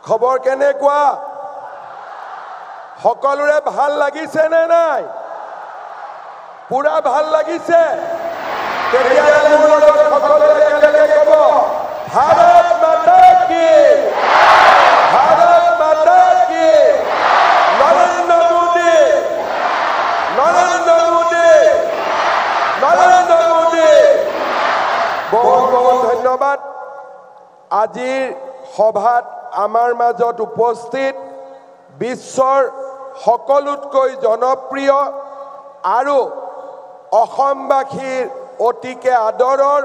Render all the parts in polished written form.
খবৰ কেনেকুৱা সকলোৰে ভাল লাগিছে নে নাই পুৰা ভাল লাগিছে তেতিয়াহ'লে মোৰ লগত সকলোৱে একেলগে ক'ব ভাৰত মাতা কি ভাৰত মাতা কি নৰেন্দ্ৰ মোদী নৰেন্দ্ৰ মোদী নৰেন্দ্ৰ মোদী বহুত বহুত ধন্যবাদ আজিৰ সভাত আমাৰ মাজত উপস্থিত বিশ্বৰ সকলোতকৈ জনপ্ৰিয় আৰু অসমবাসীৰ অতিকে আদৰৰ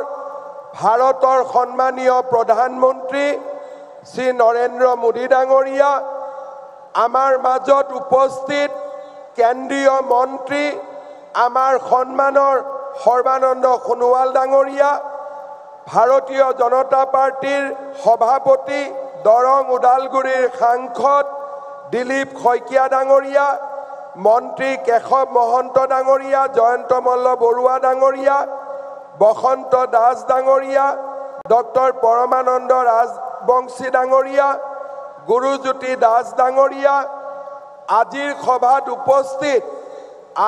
ভাৰতৰ সন্মানীয় প্ৰধানমন্ত্ৰী শ্ৰী নৰেন্দ্ৰ মোদী ডাঙৰীয়া আমাৰ মাজত উপস্থিত কেন্দ্ৰীয় মন্ত্ৰী আমাৰ সন্মানৰ সৰ্বানন্দ সোণোৱাল ডাঙৰীয়া ভাৰতীয় জনতা পাৰ্টিৰ সভাপতি দৰং ওদালগুৰিৰ সাংসদ দিলীপ শইকীয়া ডাঙৰীয়া মন্ত্ৰী কেশৱ মহন্ত ডাঙৰীয়া জয়ন্ত মল্ল বৰুৱা ডাঙৰীয়া বসন্ত দাস ডাঙৰীয়া ডক্টৰ পৰমানন্দ ৰাজবংশী ডাঙৰীয়া গুৰুজ্যোতি দাস ডাঙৰীয়া আজিৰ সভাত উপস্থিত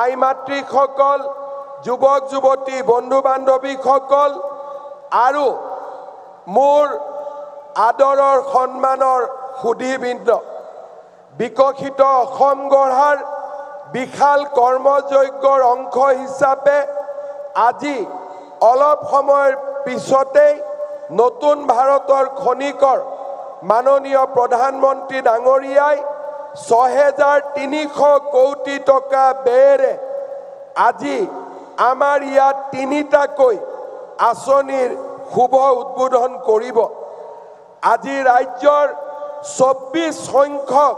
আই মাতৃসকল যুৱক যুৱতী বন্ধু বান্ধৱীসকল আৰু মোৰ আদৰৰ সন্মানৰ সুধীবৃন্দ বিকশিত অসম গঢ়াৰ বিশাল কৰ্মযজ্ঞৰ অংশ হিচাপে আজি অলপ সময়ৰ পিছতেই নতুন ভাৰতৰ খনিকৰ মাননীয় প্ৰধানমন্ত্ৰী ডাঙৰীয়াই ৬৩০০ কোটি টকা ব্যয়েৰে আজি আমাৰ ইয়াত তিনিটাকৈ আঁচনিৰ শুভ উদ্বোধন কৰিব আজি ৰাজ্যৰ ২৪ সংখ্যক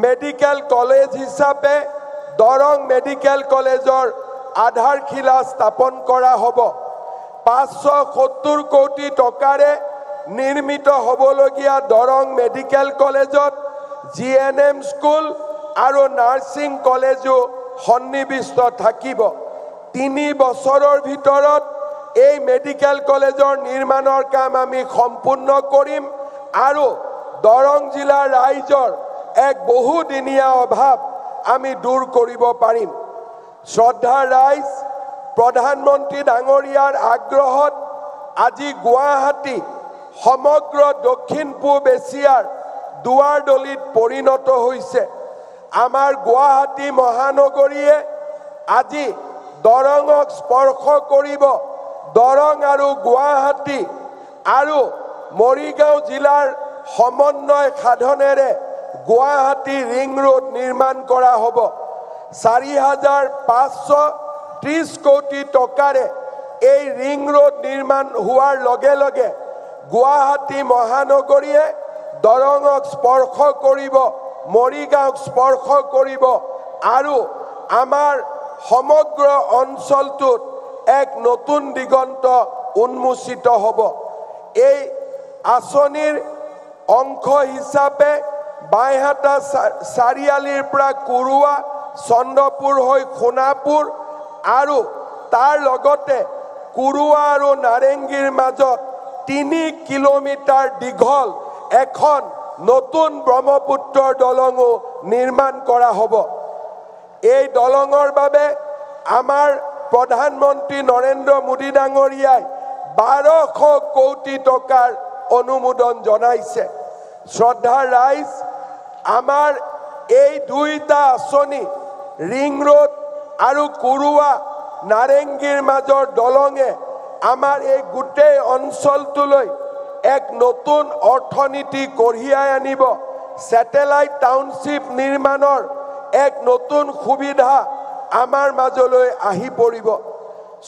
মেডিকেল কলেজ হিচাপে দৰং মেডিকেল কলেজৰ আধাৰশিলা স্থাপন কৰা হ'ব ৫৭০ কোটি টকাৰে নিৰ্মিত হ'বলগীয়া দৰং মেডিকেল কলেজত জিএনএম স্কুল আৰু নাৰ্ছিং কলেজো সন্নিৱিষ্ট থাকিব ৩ বছৰৰ ভিতৰত এই মেডিকেল কলেজৰ নিৰ্মাণৰ কাম আমি সম্পূৰ্ণ কৰিম আৰু দৰং জিলাৰ ৰাইজৰ এক বহুদিনীয়া অভাৱ আমি দূৰ কৰিব পাৰিম শ্ৰদ্ধাৰ ৰাইজ প্ৰধানমন্ত্ৰী ডাঙৰীয়াৰ আগ্ৰহত আজি গুৱাহাটী সমগ্ৰ দক্ষিণ পূব এছিয়াৰ দুৱাৰদলিত পৰিণত হৈছে আমাৰ গুৱাহাটী মহানগৰীয়ে আজি দৰঙক স্পৰ্শ কৰিব দৰং আৰু গুৱাহাটী আৰু মৰিগাঁও জিলাৰ সমন্বয় সাধনেৰে গুৱাহাটী ৰিং ৰোড নিৰ্মাণ কৰা হ'ব ৪৫৩০ কোটি টকাৰে এই ৰিং ৰোড নিৰ্মাণ হোৱাৰ লগে লগে গুৱাহাটী মহানগৰীয়ে দৰঙক স্পৰ্শ কৰিব মৰিগাঁওক স্পৰ্শ কৰিব আৰু আমাৰ সমগ্ৰ অঞ্চলটোত এক নতুন দিগন্ত উন্মোচিত হ'ব এই আঁচনিৰ অংশ হিচাপে বাইহাটা চাৰিআলিৰ পৰা কুৰুৱা চন্দ্ৰপুৰ হৈ সোণাপুৰ আৰু তাৰ লগতে কুৰুৱা আৰু নাৰেংগীৰ মাজত ৩ কিলোমিটাৰ দীঘল এখন নতুন ব্ৰহ্মপুত্ৰৰ দলঙো নিৰ্মাণ কৰা হ'ব এই দলঙৰ বাবে আমাৰ প্ৰধানমন্ত্ৰী নৰেন্দ্ৰ মোদী ডাঙৰীয়াই ১২০০ কোটি টকাৰ অনুমোদন জনাইছে শ্ৰদ্ধাৰ ৰাইজ আমাৰ এই দুইটা আঁচনি ৰিং ৰোড আৰু কুৰুৱা নাৰেংগীৰ মাজৰ দলঙে আমাৰ এই গোটেই অঞ্চলটোলৈ এক নতুন অৰ্থনীতি কঢ়িয়াই আনিব স্যাটেলাইট টাউনশ্বিপ নিৰ্মাণৰ এক নতুন সুবিধা আমাৰ মাজলৈ আহি পৰিব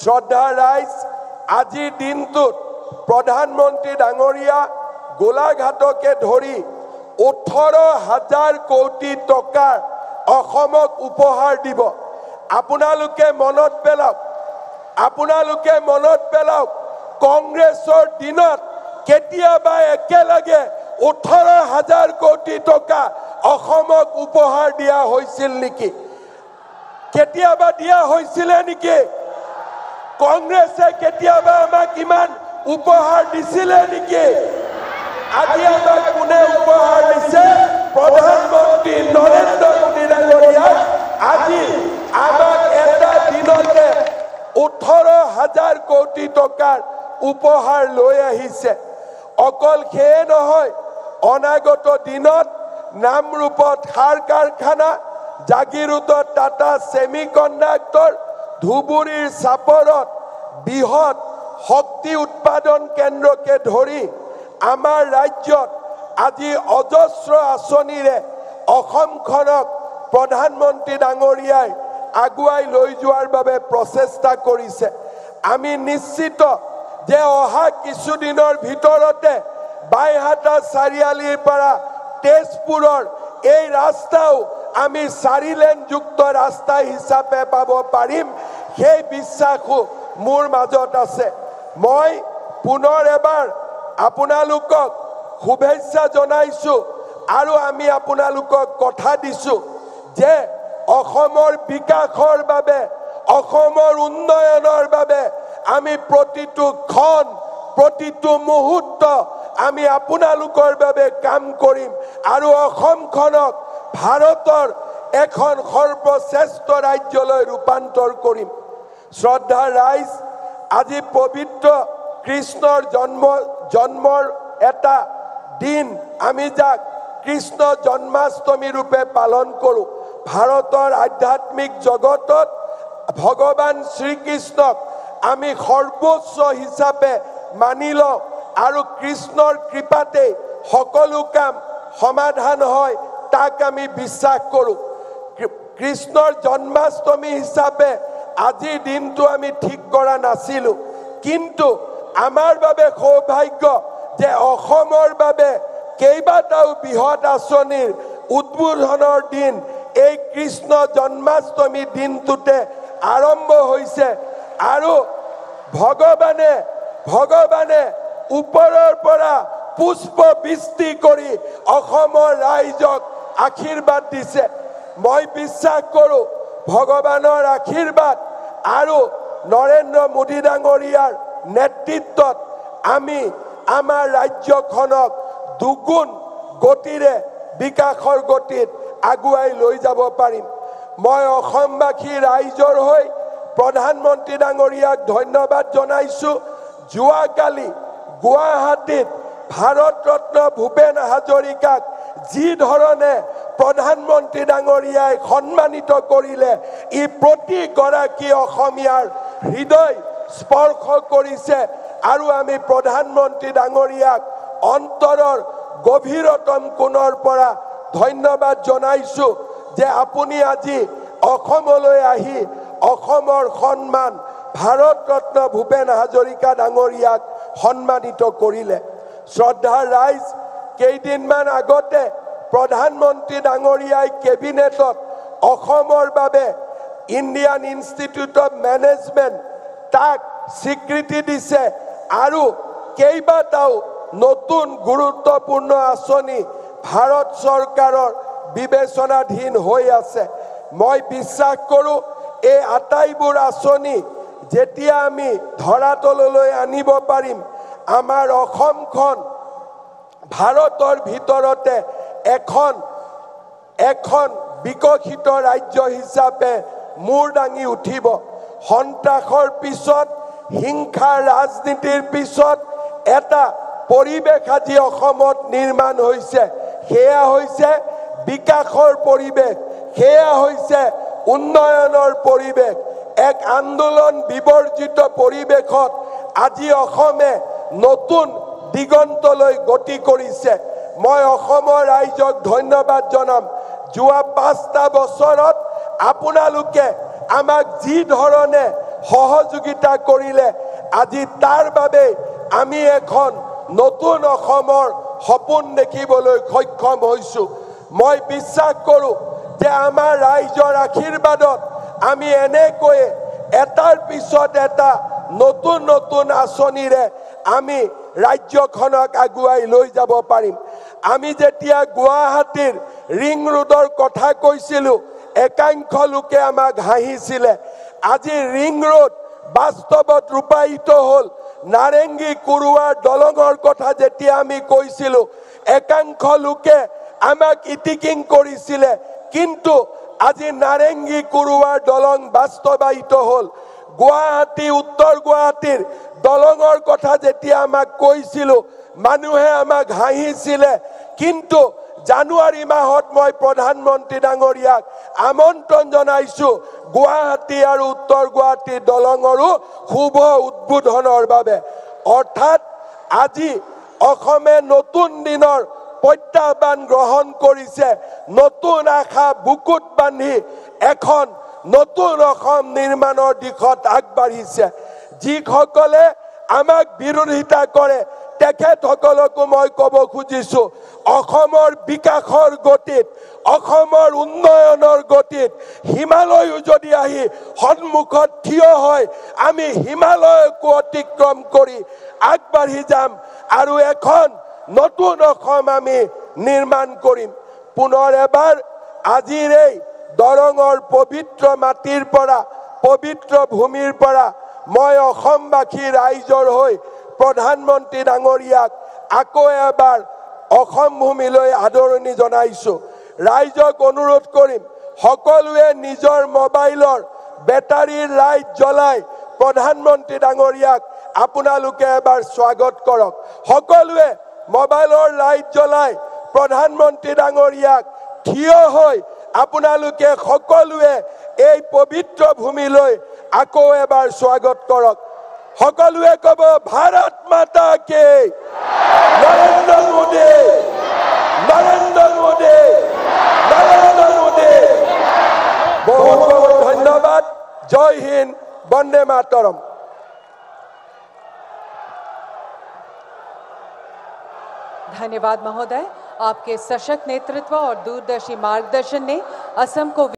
শ্ৰদ্ধাৰ ৰাইজ আজিৰ দিনটোত প্ৰধানমন্ত্ৰী ডাঙৰীয়া গোলাঘাটকে ধৰি ১৮,০০০ কোটি টকাৰ অসমক উপহাৰ দিব আপোনালোকে মনত পেলাওক কংগ্ৰেছৰ দিনত কেতিয়াবা একেলগে ১৮,০০০ কোটি টকা অসমক উপহাৰ দিয়া হৈছিল নেকি কেতিয়াবা দিয়া হৈছিল নেকি কংগ্ৰেছে কেতিয়াবা আমাক ইমান উপহাৰ দিছিল নেকি আজি আমাক কোনে উপহাৰ দিছে টকাৰ উপহাৰ লৈ আহিছে অকল সেয়ে নহয় অনাগত দিনত নামৰূপত সাৰ কাৰখানা জাগিৰোডত টাটা সেমিকন্ডাক্টৰ ধুবুৰীৰ চাপৰত বৃহৎ শক্তি উৎপাদন কেন্দ্ৰকে ধৰি আমাৰ ৰাজ্যত আজি অজস্ৰ আঁচনিৰে অসমখনক প্ৰধানমন্ত্ৰী ডাঙৰীয়াই আগুৱাই লৈ যোৱাৰ বাবে প্ৰচেষ্টা কৰিছে আমি নিশ্চিত যে অহা কিছুদিনৰ ভিতৰতে বাইহাটা চাৰিআলিৰ পৰা তেজপুৰৰ এই ৰাস্তাও আমি 4 লেনযুক্ত ৰাস্তা হিচাপে পাব পাৰিম সেই বিশ্বাসো মোৰ মাজত আছে মই পুনৰ এবাৰ আপোনালোকক শুভেচ্ছা জনাইছো আৰু আমি আপোনালোকক কথা দিছো যে অসমৰ বিকাশৰ বাবে অসমৰ উন্নয়নৰ বাবে আমি প্ৰতিটো ক্ষণ প্ৰতিটো মুহূৰ্ত আমি আপোনালোকৰ বাবে কাম কৰিম আৰু অসমখনক ভাৰতৰ এখন সৰ্বশ্ৰেষ্ঠ ৰাজ্যলৈ ৰূপান্তৰ কৰিম শ্ৰদ্ধা ৰাইজ আজি পবিত্ৰ কৃষ্ণৰ জন্মৰ এটা দিন আমি যাক কৃষ্ণ জন্মাষ্টমী ৰূপে পালন কৰোঁ ভাৰতৰ আধ্যাত্মিক জগতত ভগৱান শ্ৰীকৃষ্ণক আমি সৰ্বোচ্চ হিচাপে মানি লওঁ আৰু কৃষ্ণৰ কৃপাতে সকলো কাম সমাধান হয় তাক আমি বিশ্বাস কৰোঁ কৃষ্ণৰ জন্মাষ্টমী হিচাপে আজিৰ দিনটো আমি ঠিক কৰা নাছিলোঁ কিন্তু আমাৰ বাবে সৌভাগ্য যে অসমৰ বাবে কেইবাটাও বৃহৎ আঁচনিৰ উদ্বোধনৰ দিন এই কৃষ্ণ জন্মাষ্টমী দিনটোতে আৰম্ভ হৈছে আৰু ভগৱানে ওপৰৰ পৰা পুষ্প বৃষ্টি কৰি অসমৰ ৰাইজক আশীৰ্বাদ দিছে মই বিশ্বাস কৰোঁ ভগৱানৰ আশীৰ্বাদ আৰু নৰেন্দ্ৰ মোদী ডাঙৰীয়াৰ নেতৃত্বত আমি আমাৰ ৰাজ্যখনক দুগুণ গতিৰে বিকাশৰ গতিত আগুৱাই লৈ যাব পাৰিম মই অসমবাসী ৰাইজৰ হৈ প্ৰধানমন্ত্ৰী ডাঙৰীয়াক ধন্যবাদ জনাইছো যোৱাকালি গুৱাহাটীত ভাৰত ৰত্ন ভূপেন হাজৰিকাক যি ধৰণে প্ৰধানমন্ত্ৰী ডাঙৰীয়াই সন্মানিত কৰিলে ই প্ৰতিগৰাকী অসমীয়াৰ হৃদয় স্পৰ্শ কৰিছে আৰু আমি প্ৰধানমন্ত্ৰী ডাঙৰীয়াক অন্তৰৰ গভীৰতম কোণৰ পৰা ধন্যবাদ জনাইছো যে আপুনি আজি অসমলৈ আহি অসমৰ সন্মান ভাৰত ৰত্ন ভূপেন হাজৰিকা ডাঙৰীয়াক সন্মানিত কৰিলে শ্ৰদ্ধা ৰাইজ কেইদিনমান আগতে প্ৰধানমন্ত্ৰী ডাঙৰীয়াই কেবিনেটত অসমৰ বাবে ইণ্ডিয়ান ইনষ্টিটিউট অফ মেনেজমেণ্ট তাক স্বীকৃতি দিছে আৰু কেইবাটাও নতুন গুৰুত্বপূৰ্ণ আঁচনি ভাৰত চৰকাৰৰ বিবেচনাধীন হৈ আছে মই বিশ্বাস কৰোঁ এই আটাইবোৰ আঁচনি যেতিয়া আমি ধৰাতললৈ আনিব পাৰিম আমাৰ অসমখন ভাৰতৰ ভিতৰতে এখন বিকশিত ৰাজ্য হিচাপে মূৰ দাঙি উঠিব সন্ত্ৰাসৰ পিছত হিংসাৰ ৰাজনীতিৰ পিছত এটা পৰিৱেশ আজি অসমত নিৰ্মাণ হৈছে সেয়া হৈছে বিকাশৰ পৰিৱেশ সেয়া হৈছে উন্নয়নৰ পৰিৱেশ এক আন্দোলন বিবৰ্জিত পৰিৱেশত আজি অসমে নতুন দিগন্তলৈ গতি কৰিছে মই অসমৰ ৰাইজক ধন্যবাদ জনাম যোৱা 5টা বছৰত আপোনালোকে আমাক যি ধৰণে সহযোগিতা কৰিলে আজি তাৰ বাবে আমি এখন নতুন অসমৰ সপোন দেখিবলৈ সক্ষম হৈছো মই বিশ্বাস কৰোঁ যে আমাৰ ৰাইজৰ আশীৰ্বাদত আমি এনেকৈ এটাৰ পিছত এটা নতুন নতুন আঁচনিৰে আমি ৰাজ্যখনক আগুৱাই লৈ যাব পাৰিম আমি যেতিয়া গুৱাহাটীৰ ৰিং ৰোডৰ কথা কৈছিলোঁ একাংশ লোকে আমাক হাঁহিছিলে আজি ৰিং ৰোড বাস্তৱত ৰূপায়িত হ'ল নাৰেংগী কুৰুৱাৰ দলঙৰ কথা যেতিয়া আমি কৈছিলোঁ একাংশ লোকে আমাক ইটিকিং কৰিছিলে কিন্তু আজি নাৰেংগী কুৰুৱাৰ দলং বাস্তৱায়িত হ'ল গুৱাহাটী উত্তৰ গুৱাহাটীৰ দলঙৰ কথা যেতিয়া আমাক কৈছিলো মানুহে আমাক হাঁহিছিলে কিন্তু জানুৱাৰী মাহত মই প্ৰধানমন্ত্ৰী ডাঙৰীয়াক আমন্ত্ৰণ জনাইছো গুৱাহাটী আৰু উত্তৰ গুৱাহাটী দলঙৰো শুভ উদ্বোধনৰ বাবে অৰ্থাৎ আজি অসমে নতুন দিনৰ প্ৰত্যাহ্বান গ্ৰহণ কৰিছে নতুন আশা বুকুত বান্ধি এখন নতুন অসম নিৰ্মাণৰ দিশত আগবাঢ়িছে যিসকলে আমাক বিৰোধিতা কৰে তেখেতসকলকো মই ক'ব খুজিছো অসমৰ বিকাশৰ গতিত অসমৰ উন্নয়নৰ গতিত হিমালয়ো যদি আহি সন্মুখত থিয় হয় আমি হিমালয়কো অতিক্ৰম কৰি আগবাঢ়ি যাম আৰু এখন নতুন অসম আমি নিৰ্মাণ কৰিম পুনৰ এবাৰ আজিৰ এই দৰঙৰ পবিত্ৰ মাটিৰ পৰা পবিত্ৰ ভূমিৰ পৰা মই অসমবাসী ৰাইজৰ হৈ প্ৰধানমন্ত্ৰী ডাঙৰীয়াক আকৌ এবাৰ অসম ভূমিলৈ আদৰণি জনাইছো ৰাইজক অনুৰোধ কৰিম সকলোৱে নিজৰ মোবাইলৰ বেটাৰীৰ লাইট জ্বলাই প্ৰধানমন্ত্ৰী ডাঙৰীয়াক আপোনালোকে এবাৰ স্বাগত কৰক সকলোৱে মোবাইলৰ লাইট জ্বলাই প্ৰধানমন্ত্ৰী ডাঙৰীয়াক থিয় হৈ আপোনালোকে সকলোৱে এই পবিত্ৰ ভূমিলৈ আকৌ এবাৰ স্বাগত কৰক সকলোৱে ক'ব ভাৰত মাতা কি নৰেন্দ্ৰ মোদী নৰেন্দ্ৰ মোদী নৰেন্দ্ৰ মোদী বহুত বহুত ধন্যবাদ জয় হিন্দ বন্দে মাতৰম धन्यवाद महोदय आपके सशक्त नेतृत्व और दूरदर्शी मार्गदर्शन ने असम को